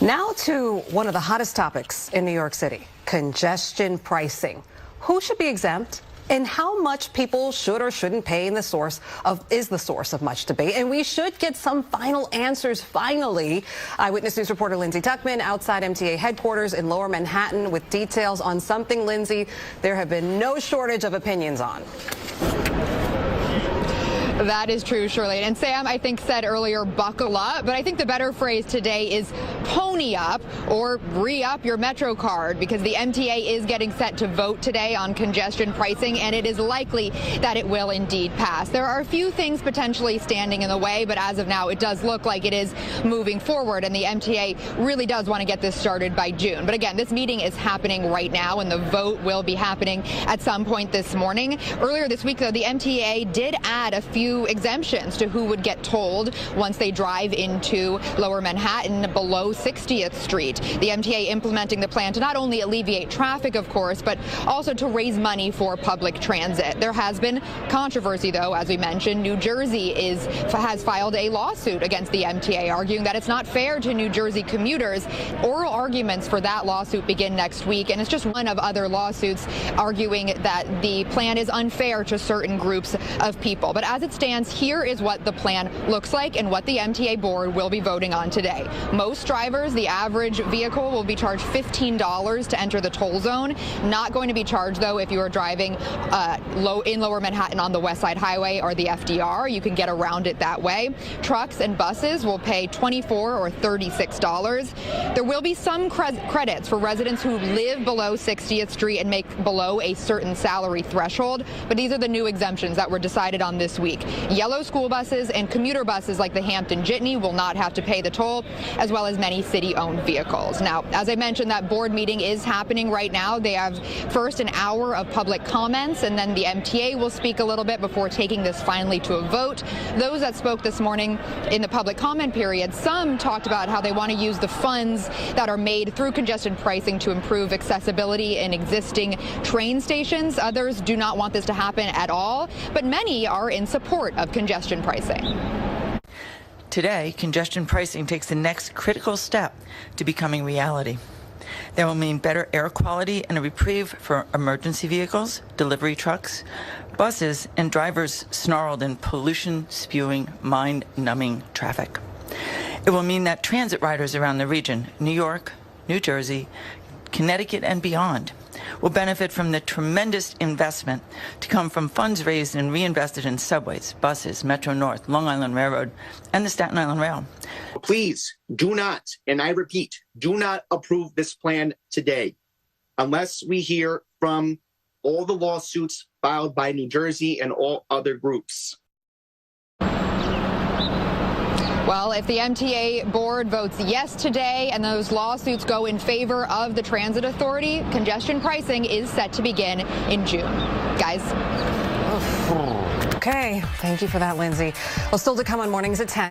Now to one of the hottest topics in New York City, congestion pricing. Who should be exempt? And how much people should or shouldn't pay is the source of much debate. And we should get some final answers finally. Eyewitness News reporter Lindsay Tuckman outside MTA headquarters in Lower Manhattan with details on something, Lindsay, there have been no shortage of opinions on. That is true, Shirley. And Sam, I think, said earlier, buckle up. But I think the better phrase today is pony up or re-up your Metro card, because the MTA is getting set to vote today on congestion pricing, and it is likely that it will indeed pass. There are a few things potentially standing in the way, but as of now, it does look like it is moving forward, and the MTA really does want to get this started by June. But again, this meeting is happening right now, and the vote will be happening at some point this morning. Earlier this week, though, the MTA did add a few exemptions to who would get tolled once they drive into Lower Manhattan below 60th Street. The MTA implementing the plan to not only alleviate traffic, of course, but also to raise money for public transit. There has been controversy, though, as we mentioned. New Jersey has filed a lawsuit against the MTA, arguing that it's not fair to New Jersey commuters. Oral arguments for that lawsuit begin next week, and it's just one of other lawsuits arguing that the plan is unfair to certain groups of people. But as it stands, here is what the plan looks like and what the MTA board will be voting on today. Most drivers, the average vehicle, will be charged $15 to enter the toll zone. Not going to be charged, though, if you are driving in Lower Manhattan on the West Side Highway or the FDR. You can get around it that way. Trucks and buses will pay $24 or $36. There will be some credits for residents who live below 60th Street and make below a certain salary threshold, but these are the new exemptions that were decided on this week. Yellow school buses and commuter buses like the Hampton Jitney will not have to pay the toll, as well as many city-owned vehicles. Now, as I mentioned, that board meeting is happening right now. They have first an hour of public comments, and then the MTA will speak a little bit before taking this finally to a vote. Those that spoke this morning in the public comment period, some talked about how they want to use the funds that are made through congestion pricing to improve accessibility in existing train stations. Others do not want this to happen at all, but many are in support of congestion pricing. Today, congestion pricing takes the next critical step to becoming reality. That will mean better air quality and a reprieve for emergency vehicles, delivery trucks, buses, and drivers snarled in pollution-spewing, mind-numbing traffic. It will mean that transit riders around the region, New York, New Jersey, Connecticut, and beyond, will benefit from the tremendous investment to come from funds raised and reinvested in subways, buses, Metro North, Long Island Railroad, and the Staten Island Rail. Please do not, and I repeat, do not approve this plan today unless we hear from all the lawsuits filed by New Jersey and all other groups. Well, if the MTA board votes yes today and those lawsuits go in favor of the Transit Authority, congestion pricing is set to begin in June. Guys. Okay, thank you for that, Lindsay. Well, still to come on Mornings at 10.